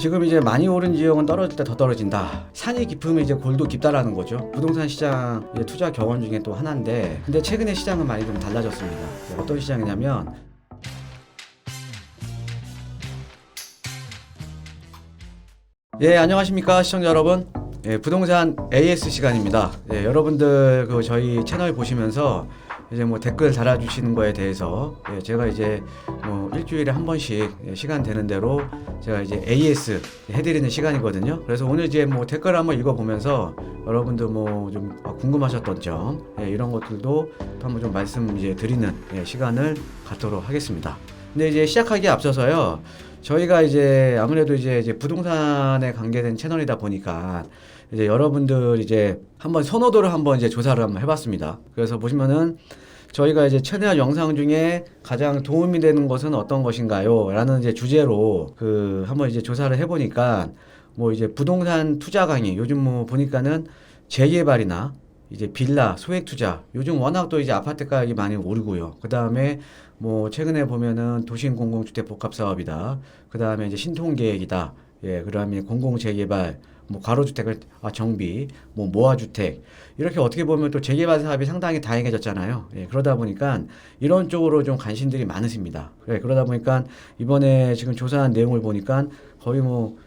지금 이제 많이 오른 지역은 떨어질 때 더 떨어진다. 산이 깊으면 이제 골도 깊다라는 거죠. 부동산 시장 이제 투자 경험 중에 또 하나인데, 근데 최근에 시장은 많이 좀 달라졌습니다. 어떤 시장이냐면, 예, 안녕하십니까 시청자 여러분. 예, 부동산 AS 시간입니다. 예, 여러분들 그 저희 채널 보시면서 이제 뭐 댓글 달아주시는 거에 대해서 제가 이제 뭐 일주일에 한 번씩 시간 되는 대로 제가 이제 AS 해드리는 시간이거든요. 그래서 오늘 이제 뭐 댓글 한번 읽어보면서 여러분들 뭐 좀 궁금하셨던 점 이런 것들도 한번 좀 말씀 이제 드리는 시간을 갖도록 하겠습니다. 근데 이제 시작하기에 앞서서요. 저희가 이제 아무래도 이제 부동산에 관계된 채널이다 보니까 이제 여러분들 이제 한번 선호도를 한번 이제 조사를 한번 해봤습니다. 그래서 보시면은 저희가 이제 채널 영상 중에 가장 도움이 되는 것은 어떤 것인가요? 라는 이제 주제로 그 한번 이제 조사를 해보니까 뭐 이제 부동산 투자 강의 요즘 뭐 보니까는 재개발이나 이제 빌라 소액 투자 요즘 워낙 또 이제 아파트 가격이 많이 오르고요. 그 다음에 뭐 최근에 보면은 도심 공공주택 복합 사업이다. 그 다음에 이제 신통 계획이다. 예, 그다음에 공공 재개발, 뭐 가로주택을 정비, 뭐 모아주택 이렇게 어떻게 보면 또 재개발 사업이 상당히 다양해졌잖아요. 예, 그러다 보니까 이런 쪽으로 좀 관심들이 많으십니다. 예, 그러다 보니까 이번에 지금 조사한 내용을 보니까 거의 뭐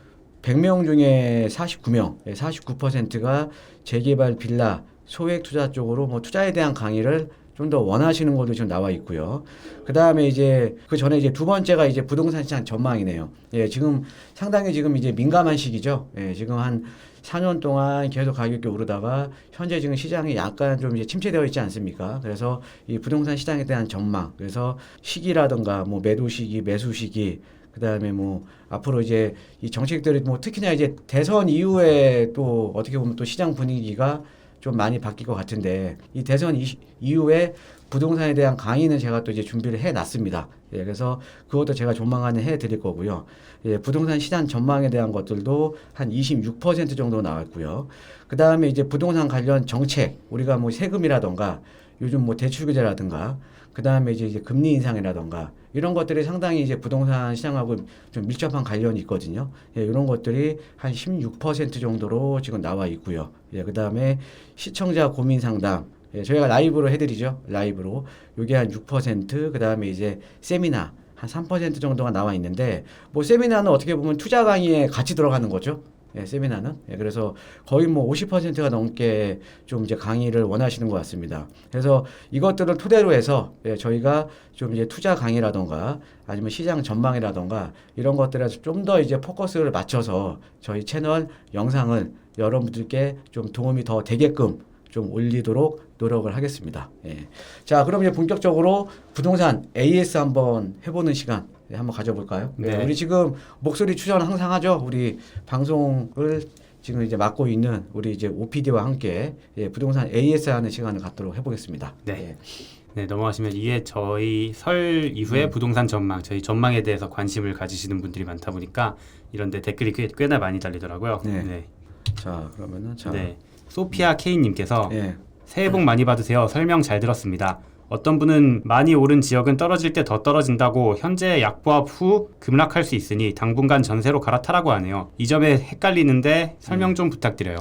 100명 중에 49명, 49%가 재개발 빌라 소액 투자 쪽으로 뭐 투자에 대한 강의를 좀 더 원하시는 것도 지금 나와 있고요. 그 다음에 이제 그 전에 이제 두 번째가 이제 부동산 시장 전망이네요. 예, 지금 상당히 지금 이제 민감한 시기죠. 예, 지금 한 4년 동안 계속 가격이 오르다가 현재 지금 시장이 약간 좀 이제 침체되어 있지 않습니까? 그래서 이 부동산 시장에 대한 전망, 그래서 시기라든가 뭐 매도 시기, 매수 시기, 그 다음에 뭐 앞으로 이제 이 정책들이 뭐 특히나 이제 대선 이후에 또 어떻게 보면 또 시장 분위기가 좀 많이 바뀔 것 같은데 이 대선 이후에 부동산에 대한 강의는 제가 또 이제 준비를 해놨습니다. 예, 그래서 그것도 제가 조만간에 해드릴 거고요. 예, 부동산 시장 전망에 대한 것들도 한 26% 정도 나왔고요. 그 다음에 이제 부동산 관련 정책, 우리가 뭐 세금이라던가 요즘 뭐 대출 규제라든가 그 다음에 이제 금리 인상이라던가 이런 것들이 상당히 이제 부동산 시장하고 좀 밀접한 관련이 있거든요. 예, 이런 것들이 한 16% 정도로 지금 나와 있고요. 예, 그 다음에 시청자 고민 상담. 예, 저희가 라이브로 해드리죠. 라이브로. 요게 한 6%, 그 다음에 이제 세미나 한 3% 정도가 나와 있는데, 뭐 세미나는 어떻게 보면 투자 강의에 같이 들어가는 거죠. 예, 세미나는. 예, 그래서 거의 뭐 50%가 넘게 좀 이제 강의를 원하시는 것 같습니다. 그래서 이것들을 토대로 해서 저희가 좀 이제 투자 강의라던가 아니면 시장 전망이라던가 이런 것들에 좀 더 이제 포커스를 맞춰서 저희 채널 영상을 여러분들께 좀 도움이 더 되게끔 좀 올리도록 노력을 하겠습니다. 예. 자, 그럼 이제 본격적으로 부동산 AS 한번 해보는 시간 한번 가져볼까요? 네. 우리 지금 목소리 출연 항상 하죠. 우리 방송을 지금 이제 맡고 있는 우리 이제 OPD와 함께 부동산 AS 하는 시간을 갖도록 해보겠습니다. 네. 네, 넘어가시면 이게 저희 설 이후에 부동산 전망, 저희 전망에 대해서 관심을 가지시는 분들이 많다 보니까 이런데 댓글이 꽤나 많이 달리더라고요. 네. 자, 그러면은 네. 소피아 K님께서 예. 새해 복 많이 받으세요. 설명 잘 들었습니다. 어떤 분은 많이 오른 지역은 떨어질 때 더 떨어진다고 현재 약보합 후 급락할 수 있으니 당분간 전세로 갈아타라고 하네요. 이 점에 헷갈리는데 설명 좀 부탁드려요.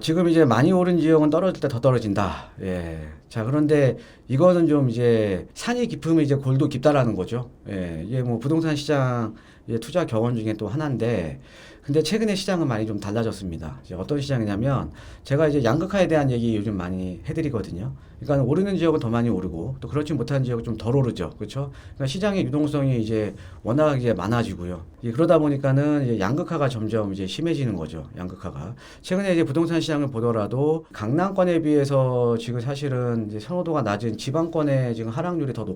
지금 이제 많이 오른 지역은 떨어질 때 더 떨어진다. 예. 자, 그런데 이거는 좀 이제 산이 깊으면 이제 골도 깊다라는 거죠. 예. 이게 뭐 부동산 시장 투자 경험 중에 또 하나인데, 근데 최근에 시장은 많이 좀 달라졌습니다. 이제 어떤 시장이냐면 제가 이제 양극화에 대한 얘기 요즘 많이 해드리거든요. 그러니까 오르는 지역은 더 많이 오르고 또 그렇지 못한 지역은 좀 덜 오르죠. 그렇죠? 그러니까 시장의 유동성이 이제 워낙 이제 많아지고요. 그러다 보니까는 이제 양극화가 점점 이제 심해지는 거죠. 양극화가. 최근에 이제 부동산 시장을 보더라도 강남권에 비해서 지금 사실은 이제 선호도가 낮은 지방권의 지금 하락률이 더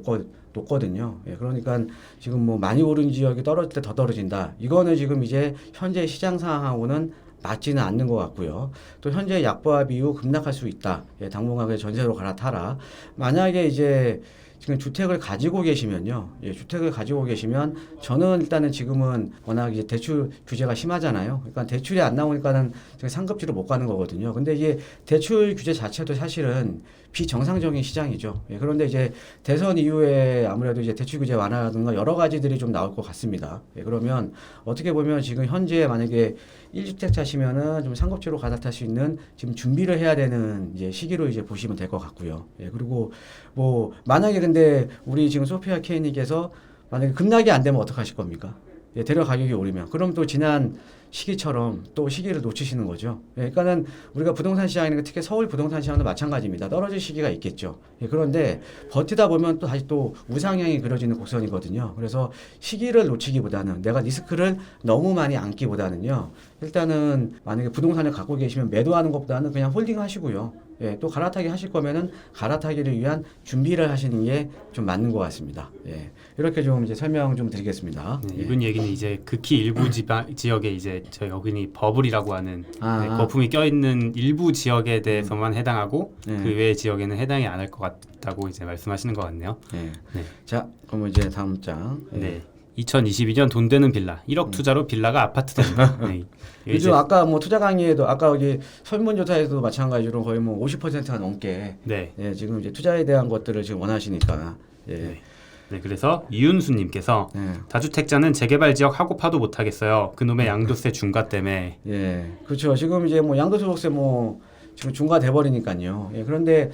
높거든요. 예, 그러니까 지금 뭐 많이 오른 지역이 떨어질 때 더 떨어진다. 이거는 지금 이제 현재 시장 상황하고는 맞지는 않는 것 같고요. 또 현재 약보합 이후 급락할 수 있다. 예, 당분간 전세로 갈아타라. 만약에 이제 지금 주택을 가지고 계시면요. 예, 주택을 가지고 계시면 저는 일단은 지금은 워낙 이제 대출 규제가 심하잖아요. 그러니까 대출이 안 나오니까는 지금 상급지로 못 가는 거거든요. 근데 이게 대출 규제 자체도 사실은 비정상적인 시장이죠. 예, 그런데 이제 대선 이후에 아무래도 이제 대출 규제 완화라든가 여러 가지들이 좀 나올 것 같습니다. 예, 그러면 어떻게 보면 지금 현재 만약에 1주택자시면은 좀 상급지로 갈아탈 수 있는 지금 준비를 해야 되는 이제 시기로 이제 보시면 될 것 같고요. 예, 그리고 뭐 만약에 근데 우리 지금 소피아 케이님께서 만약에 급락이 안 되면 어떡하실 겁니까? 예, 대략 가격이 오르면 그럼 또 지난 시기처럼 또 시기를 놓치시는 거죠. 예, 그러니까는 우리가 부동산 시장이니까 특히 서울 부동산 시장도 마찬가지입니다. 떨어질 시기가 있겠죠. 예, 그런데 버티다 보면 또 다시 또 우상향이 그려지는 곡선이거든요. 그래서 시기를 놓치기보다는 내가 리스크를 너무 많이 안기보다는요. 일단은 만약에 부동산을 갖고 계시면 매도하는 것보다는 그냥 홀딩 하시고요. 예, 또 갈아타기 하실 거면은 갈아타기를 위한 준비를 하시는 게 좀 맞는 것 같습니다. 예, 이렇게 좀 이제 설명 좀 드리겠습니다. 네, 예. 이분 얘기는 이제 극히 일부 지역에 이제 저희 어근이 버블이라고 하는 네, 아. 거품이 껴있는 일부 지역에 대해서만 해당하고 네. 그 외의 지역에는 해당이 안 할 것 같다고 이제 말씀하시는 것 같네요. 예. 네. 자, 그럼 이제 다음 장. 예. 네. 2022년 돈 되는 빌라 1억 투자로 빌라가 아파트 된다. 네. 이게 요즘 이제- 아까 뭐 투자 강의에도 아까 여기 설문조사에서도 마찬가지로 거의 뭐 50%가 넘게 네. 예, 지금 이제 투자에 대한 것들을 지금 원하시니까 예. 네. 네, 그래서 이윤수님께서 예. 다주택자는 재개발 지역 하고 파도 못 하겠어요. 그놈의 양도세 중과 때문에. 예. 그렇죠. 지금 이제 뭐 양도소득세 뭐 지금 중과돼 버리니까요. 예. 그런데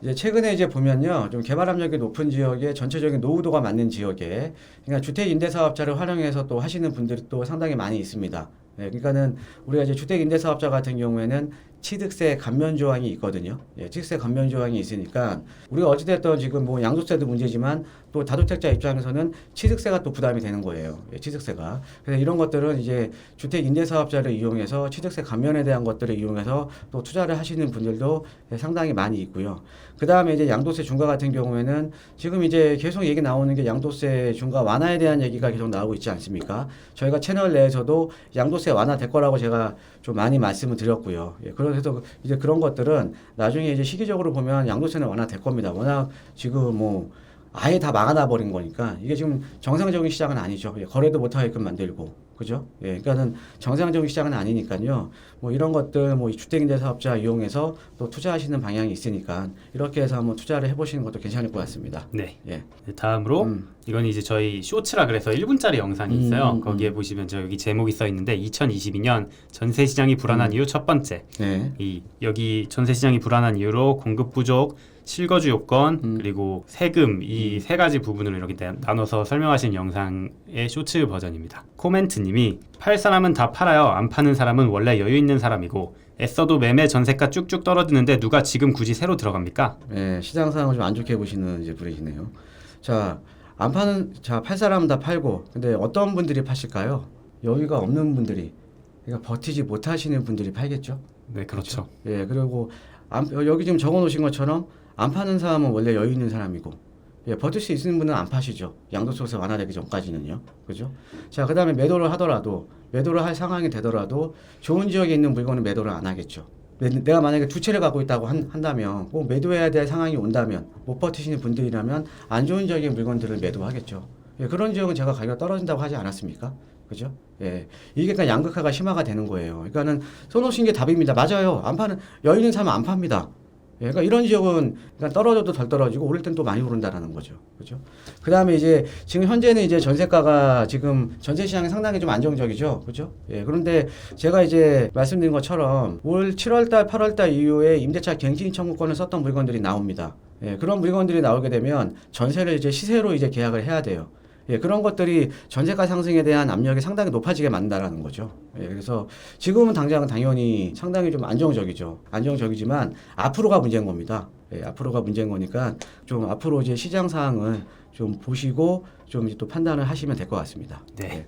이제 최근에 이제 보면요. 좀 개발 압력이 높은 지역에 전체적인 노후도가 맞는 지역에 그러니까 주택 임대 사업자를 활용해서 또 하시는 분들이 또 상당히 많이 있습니다. 예, 그러니까는 우리가 이제 주택 임대 사업자 같은 경우에는 취득세 감면 조항이 있거든요. 예, 취득세 감면 조항이 있으니까 우리가 어찌됐든 지금 뭐 양도세도 문제지만 또 다주택자 입장에서는 취득세가 또 부담이 되는 거예요. 예, 취득세가. 그래서 이런 것들은 이제 주택 임대 사업자를 이용해서 취득세 감면에 대한 것들을 이용해서 또 투자를 하시는 분들도 예, 상당히 많이 있고요. 그 다음에 이제 양도세 중과 같은 경우에는 지금 이제 계속 얘기 나오는 게 양도세 중과 완화에 대한 얘기가 계속 나오고 있지 않습니까? 저희가 채널 내에서도 양도세 완화될 거라고 제가 좀 많이 말씀을 드렸고요. 예, 그래서 이제 그런 것들은 나중에 이제 시기적으로 보면 양도세는 완화될 겁니다. 워낙 지금 뭐 아예 다 막아놔 버린 거니까 이게 지금 정상적인 시장은 아니죠. 예, 거래도 못 하게끔 만들고. 그죠? 예, 그러니까는 정상적인 시장은 아니니까요. 뭐 이런 것들, 뭐 주택임대 사업자 이용해서 또 투자하시는 방향이 있으니까 이렇게 해서 한번 투자를 해보시는 것도 괜찮을 것 같습니다. 네. 예. 네, 다음으로 이건 이제 저희 쇼츠라 그래서 1분짜리 영상이 있어요. 거기에 보시면 저 여기 제목이 써 있는데 2022년 전세 시장이 불안한 이유 첫 번째. 네. 이 여기 전세 시장이 불안한 이유로 공급 부족, 실거주 요건 그리고 세금 이 세 가지 부분으로 이렇게 나눠서 설명하신 영상의 쇼츠 버전입니다. 코멘트님이 팔 사람은 다 팔아요. 안 파는 사람은 원래 여유 있는 사람이고 애써도 매매 전세가 쭉쭉 떨어지는데 누가 지금 굳이 새로 들어갑니까? 예, 시장 상황을 좀 안 좋게 보시는 이제 분이시네요. 자, 안 파는, 자, 팔 사람은 다 팔고, 근데 어떤 분들이 파실까요? 여유가 없는 분들이, 그러니까 버티지 못하시는 분들이 팔겠죠? 네, 그렇죠. 예, 그리고 여기 지금 적어 놓으신 것처럼 안 파는 사람은 원래 여유 있는 사람이고, 예, 버틸 수 있는 분은 안 파시죠. 양도소득세 완화되기 전까지는요. 그죠? 자, 그 다음에 매도를 하더라도, 매도를 할 상황이 되더라도 좋은 지역에 있는 물건은 매도를 안 하겠죠. 내가 만약에 두 채를 갖고 있다고 한다면, 꼭 매도해야 될 상황이 온다면, 못 버티시는 분들이라면 안 좋은 지역의 물건들을 매도하겠죠. 예, 그런 지역은 제가 가격이 떨어진다고 하지 않았습니까? 그죠? 예. 이게 그러니까 양극화가 심화가 되는 거예요. 그러니까는 써놓으신 게 답입니다. 맞아요. 안 파는, 여유 있는 사람은 안 팝니다. 예, 그러니까 이런 지역은 그러니까 떨어져도 덜 떨어지고 오를 땐 또 많이 오른다라는 거죠. 그죠? 그 다음에 이제 지금 현재는 이제 전세가가 지금 전세 시장이 상당히 좀 안정적이죠. 그죠? 예, 그런데 제가 이제 말씀드린 것처럼 올 7월달, 8월달 이후에 임대차 갱신 청구권을 썼던 물건들이 나옵니다. 예, 그런 물건들이 나오게 되면 전세를 이제 시세로 이제 계약을 해야 돼요. 예, 그런 것들이 전세가 상승에 대한 압력이 상당히 높아지게 만든다는 거죠. 예, 그래서 지금은 당장은 당연히 상당히 좀 안정적이죠. 안정적이지만 앞으로가 문제인 겁니다. 예, 앞으로가 문제인 거니까 좀 앞으로 이제 시장 상황을 좀 보시고 좀 이제 또 판단을 하시면 될 것 같습니다. 네. 예,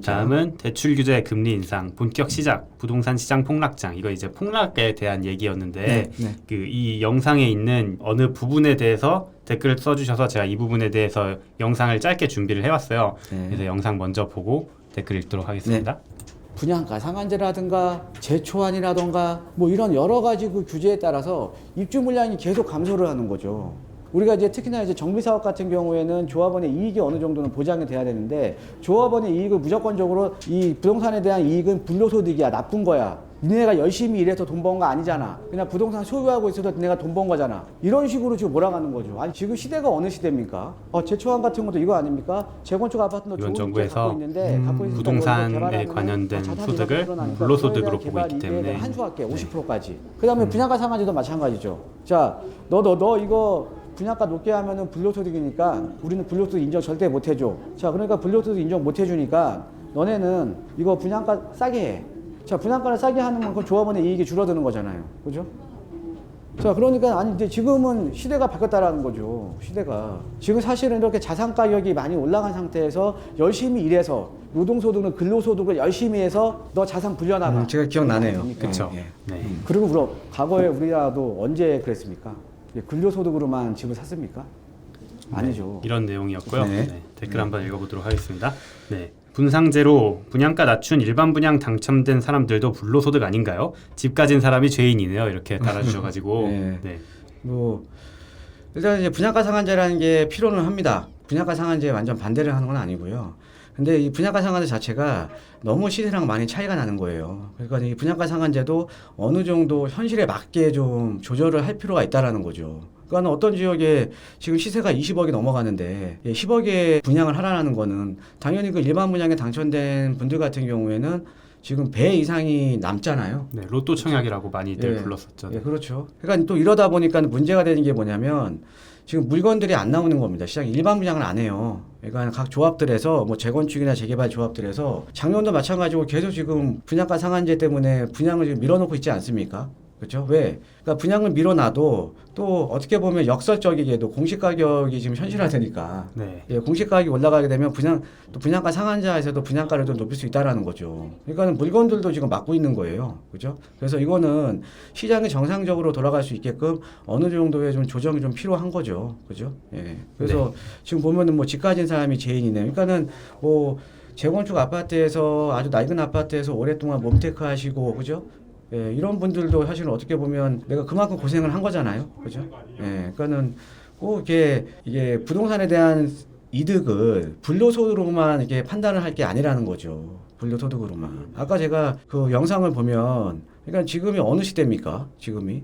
다음은 대출 규제 금리 인상 본격 시작 부동산 시장 폭락장 이거 이제 폭락에 대한 얘기였는데 네. 그 이 영상에 있는 어느 부분에 대해서 댓글을 써주셔서 제가 이 부분에 대해서 영상을 짧게 준비를 해왔어요. 네. 그래서 영상 먼저 보고 댓글 읽도록 하겠습니다. 분양가 상한제라든가 재초안이라든가 뭐 이런 여러 가지 그 규제에 따라서 입주 물량이 계속 감소를 하는 거죠. 우리가 이제 특히나 이제 정비 사업 같은 경우에는 조합원의 이익이 어느 정도는 보장이 돼야 되는데 조합원의 이익을 무조건적으로 이 부동산에 대한 이익은 불로소득이야, 나쁜 거야. 니네가 열심히 일해서 돈 번 거 아니잖아. 그냥 부동산 소유하고 있어서 니네가 돈 번 거잖아. 이런 식으로 지금 몰아가는 거죠. 아니 지금 시대가 어느 시대입니까? 제초안 같은 것도 이거 아닙니까? 재건축 아파트도 이번 좋은 정부에서 갖고 있는데 갖고 있으니까 부동산에 이거 개발하면은 관련된 자산 소득을 이익이 늘어나니까 불로소득으로 그거에 보고 대한 있기 개발 때문에 이익에 한수할게 50%까지. 그다음에 분양가 상한제도 마찬가지죠. 자, 너 이거 분양가 높게 하면은 불로소득이니까 우리는 불로소득 인정 절대 못 해줘. 자, 그러니까 불로소득 인정 못 해주니까 너네는 이거 분양가 싸게 해. 자, 분양가를 싸게 하는 만큼 조합원의 이익이 줄어드는 거잖아요. 그죠? 자, 그러니까 아니 이제 지금은 시대가 바뀌었다라는 거죠. 시대가. 지금 사실은 이렇게 자산 가격이 많이 올라간 상태에서 열심히 일해서 노동소득은 근로소득을 열심히 해서 너 자산 불려나가. 제가 기억나네요. 그렇죠. 예. 네. 그리고 물어 과거에 우리나라도 언제 그랬습니까? 근로소득으로만 집을 샀습니까? 아니죠. 이런 내용이었고요. 네. 네, 댓글 한번 읽어보도록 하겠습니다. 네. 분상제로 분양가 낮춘 일반 분양 당첨된 사람들도 불로소득 아닌가요? 집 가진 사람이 죄인이네요. 이렇게 달아주셔가지고 네. 네. 뭐 일단 이제 분양가 상한제라는 게 필요는 합니다. 분양가 상한제에 완전 반대를 하는 건 아니고요. 근데 이 분양가 상한제 자체가 너무 시세랑 많이 차이가 나는 거예요. 그러니까 이 분양가 상한제도 어느 정도 현실에 맞게 좀 조절을 할 필요가 있다라는 거죠. 그러니까 어떤 지역에 지금 시세가 20억이 넘어가는데 10억에 분양을 하라는 거는 당연히 그 일반 분양에 당첨된 분들 같은 경우에는 지금 배 이상이 남잖아요. 네, 로또 청약이라고 많이들 예. 불렀었죠. 예, 그렇죠. 그러니까 또 이러다 보니까 문제가 되는 게 뭐냐면 지금 물건들이 안 나오는 겁니다. 시장에 일반 분양을 안 해요. 그러니까 각 조합들에서 뭐 재건축이나 재개발 조합들에서 작년도 마찬가지고 계속 지금 분양가 상한제 때문에 분양을 지금 밀어놓고 있지 않습니까? 그렇죠? 왜? 그러니까 분양을 밀어놔도 또 어떻게 보면 역설적이게도 공시 가격이 지금 현실화되니까 네. 예, 공시 가격이 올라가게 되면 또 분양가 상한제에서도 분양가를 좀 높일 수 있다라는 거죠. 그러니까 물건들도 지금 막고 있는 거예요. 그죠? 그래서 이거는 시장이 정상적으로 돌아갈 수 있게끔 어느 정도의 좀 조정이 좀 필요한 거죠. 그죠? 예. 그래서 지금 보면은 뭐 집 가진 사람이 죄인이네. 그러니까는 뭐 재건축 아파트에서 아주 낡은 아파트에서 오랫동안 몸테크 하시고 그죠? 예, 이런 분들도 사실은 어떻게 보면 내가 그만큼 고생을 한 거잖아요. 그죠? 예, 그러니까는 꼭 이게 부동산에 대한 이득을 불로소득으로만 이렇게 판단을 할 게 아니라는 거죠. 불로소득으로만. 아까 제가 그 영상을 보면, 그러니까 지금이 어느 시대입니까? 지금이.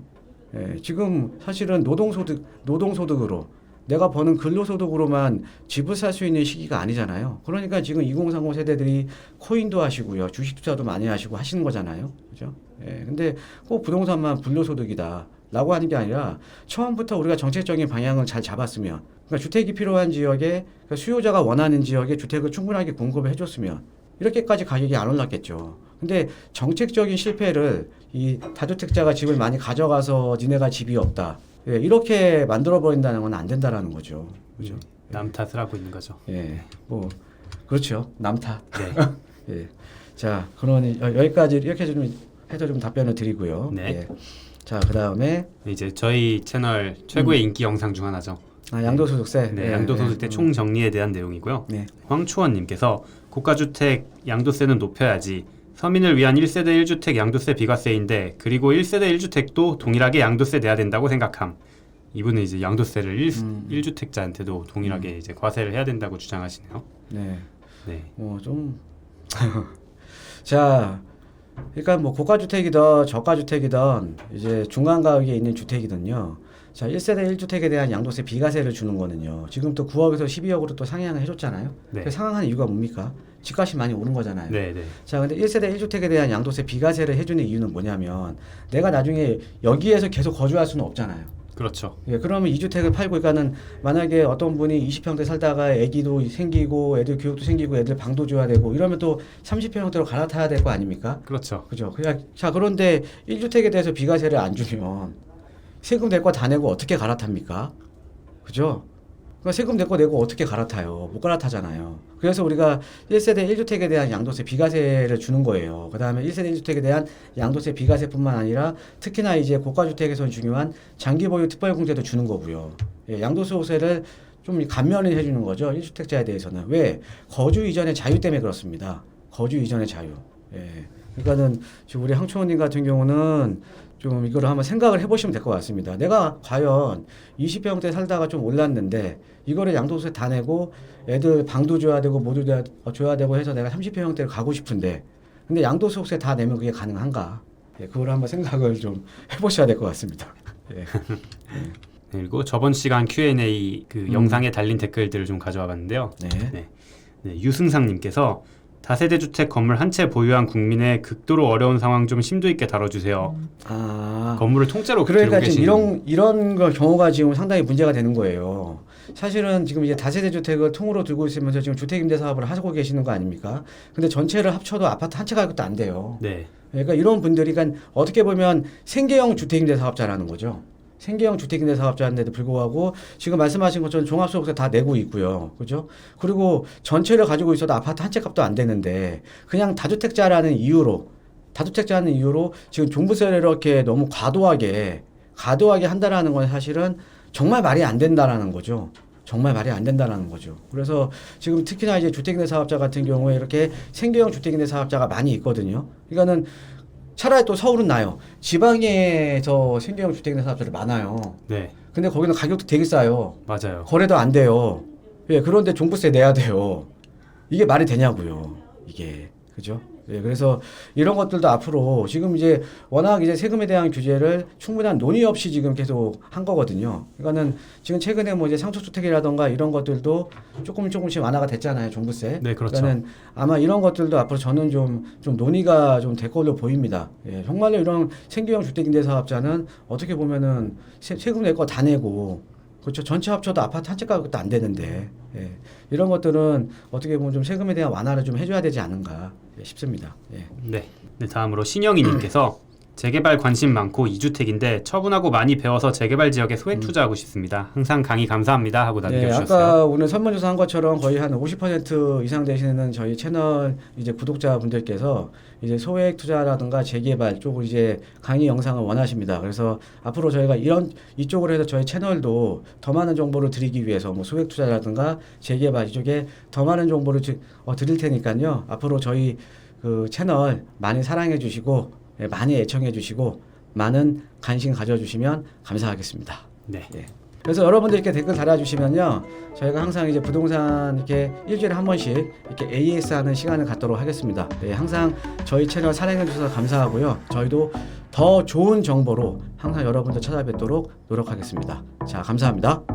예, 지금 사실은 노동소득으로 내가 버는 근로소득으로만 집을 살 수 있는 시기가 아니잖아요. 그러니까 지금 2030 세대들이 코인도 하시고요. 주식 투자도 많이 하시고 하시는 거잖아요. 그죠? 예. 근데 꼭 부동산만 불로소득이다. 라고 하는 게 아니라 처음부터 우리가 정책적인 방향을 잘 잡았으면 그러니까 주택이 필요한 지역에 그러니까 수요자가 원하는 지역에 주택을 충분하게 공급을 해줬으면 이렇게까지 가격이 안 올랐겠죠. 근데 정책적인 실패를 이 다주택자가 집을 많이 가져가서 니네가 집이 없다. 예, 이렇게 만들어버린다는 건 안 된다라는 거죠. 그죠? 남 탓을 하고 있는 거죠. 예, 뭐, 그렇죠. 남 탓. 네. 예. 자, 그러니 여기까지 이렇게 좀 해서 좀 답변을 드리고요. 네. 예. 자, 그 다음에. 이제 저희 채널 최고의 인기 영상 중 하나죠. 양도소득세. 네, 예, 양도소득세 예. 총정리에 대한 내용이고요. 네. 황초원님께서 고가주택 양도세는 높여야지. 서민을 위한 1세대 1주택 양도세 비과세인데 그리고 1세대 1주택도 동일하게 양도세 내야 된다고 생각함. 이분은 이제 양도세를 1주택자한테도 동일하게 이제 과세를 해야 된다고 주장하시네요. 네. 네. 좀. 자, 그러니까 뭐 고가주택이든 저가주택이든 이제 중간가격에 있는 주택이든요. 자, 1세대 1주택에 대한 양도세 비과세를 주는 거는요. 지금 또 9억에서 12억으로 또 상향을 해줬잖아요. 네. 그 상향하는 이유가 뭡니까? 집값이 많이 오른 거잖아요. 네, 네. 자, 근데 1세대 1주택에 대한 양도세 비과세를 해주는 이유는 뭐냐면 내가 나중에 여기에서 계속 거주할 수는 없잖아요. 그렇죠. 예, 그러면 2주택을 팔고 그러니까는 만약에 어떤 분이 20평대 살다가 애기도 생기고 애들 교육도 생기고 애들 방도 줘야 되고 이러면 또 30평대로 갈아타야 될 거 아닙니까? 그렇죠. 그죠? 자, 그런데 1주택에 대해서 비과세를 안 주면 세금 낼 거 다 내고 어떻게 갈아탑니까? 그죠? 그러니까 세금 낼 거 내고 어떻게 갈아타요? 못 갈아타잖아요. 그래서 우리가 1세대 1주택에 대한 양도세 비과세를 주는 거예요. 그 다음에 1세대 1주택에 대한 양도세 비과세뿐만 아니라 특히나 이제 고가주택에서 중요한 장기보유 특별공제도 주는 거고요. 예, 양도소득세를 좀 감면을 해주는 거죠. 1주택자에 대해서는. 왜? 거주 이전의 자유 때문에 그렇습니다. 거주 이전의 자유. 예. 그러니까는 지금 우리 항초원님 같은 경우는 좀 이거를 한번 생각을 해보시면 될 것 같습니다. 내가 과연 20평대 살다가 좀 올랐는데 이거를 양도세 다 내고 애들 방도 줘야 되고 모두 줘야 되고 해서 내가 30평대를 가고 싶은데 근데 양도소득세 다 내면 그게 가능한가? 예, 그걸 한번 생각을 좀 해보셔야 될 것 같습니다. 예. 그리고 저번 시간 Q&A 그 영상에 달린 댓글들을 좀 가져와 봤는데요. 네. 유승상님께서 다세대 주택 건물 한 채 보유한 국민의 극도로 어려운 상황 좀 심도 있게 다뤄주세요. 아, 건물을 통째로 그러니까 들고 지금 계시는 이런 거 경우가 지금 상당히 문제가 되는 거예요. 사실은 지금 이제 다세대 주택을 통으로 들고 있으면서 지금 주택임대 사업을 하고 계시는 거 아닙니까? 근데 전체를 합쳐도 아파트 한 채 가격도 안 돼요. 네, 그러니까 이런 분들이 그러니까 어떻게 보면 생계형 주택임대 사업자라는 거죠. 생계형 주택임대 사업자인데도 불구하고 지금 말씀하신 것처럼 종합소득세 다 내고 있고요. 그죠? 그리고 전체를 가지고 있어도 아파트 한 채 값도 안 되는데 그냥 다주택자라는 이유로 지금 종부세를 이렇게 너무 과도하게 한다라는 건 사실은 정말 말이 안 된다라는 거죠. 정말 말이 안 된다는 거죠. 그래서 지금 특히나 이제 주택임대 사업자 같은 경우에 이렇게 생계형 주택임대 사업자가 많이 있거든요. 그러니까는 차라리 또 서울은 나요. 지방에서 생계형 주택임대 사업자들 많아요. 네, 근데 거기는 가격도 되게 싸요. 맞아요. 거래도 안 돼요. 예, 그런데 종부세 내야 돼요. 이게 말이 되냐고요. 이게. 그죠? 예, 그래서 이런 것들도 앞으로 지금 이제 워낙 이제 세금에 대한 규제를 충분한 논의 없이 지금 계속 한 거거든요. 그러니까는 지금 최근에 뭐 이제 상속주택이라던가 이런 것들도 조금씩 완화가 됐잖아요. 종부세. 네, 그렇죠. 그러니까는 아마 이런 것들도 앞으로 저는 좀 논의가 좀 될 걸로 보입니다. 예, 정말로 이런 생계형 주택임대 사업자는 어떻게 보면은 세금 낼 거 다 내고 그렇죠. 전체 합쳐도 아파트 한 채 가격도 안 되는데 예. 이런 것들은 어떻게 보면 좀 세금에 대한 완화를 좀 해줘야 되지 않은가 싶습니다. 예. 네, 다음으로 신영희님께서 재개발 관심 많고 2주택인데 처분하고 많이 배워서 재개발 지역에 소액 투자하고 싶습니다. 항상 강의 감사합니다 하고 네, 남겨주셨어요. 아까 오늘 설문조사 한 것처럼 거의 한 50% 이상 되시는 저희 채널 이제 구독자분들께서 이제 소액 투자라든가 재개발 쪽을 이제 강의 영상을 원하십니다. 그래서 앞으로 저희가 이쪽으로 해서 저희 채널도 더 많은 정보를 드리기 위해서 뭐 소액 투자라든가 재개발 이쪽에 더 많은 정보를 드릴 테니까요. 앞으로 저희 그 채널 많이 사랑해 주시고 예, 많이 애청해 주시고 많은 관심 가져주시면 감사하겠습니다. 네. 예. 그래서 여러분들 이렇게 댓글 달아주시면요, 저희가 항상 이제 부동산 이렇게 일주일에 한 번씩 이렇게 AS 하는 시간을 갖도록 하겠습니다. 예, 항상 저희 채널 사랑해 주셔서 감사하고요. 저희도 더 좋은 정보로 항상 여러분들 찾아뵙도록 노력하겠습니다. 자, 감사합니다.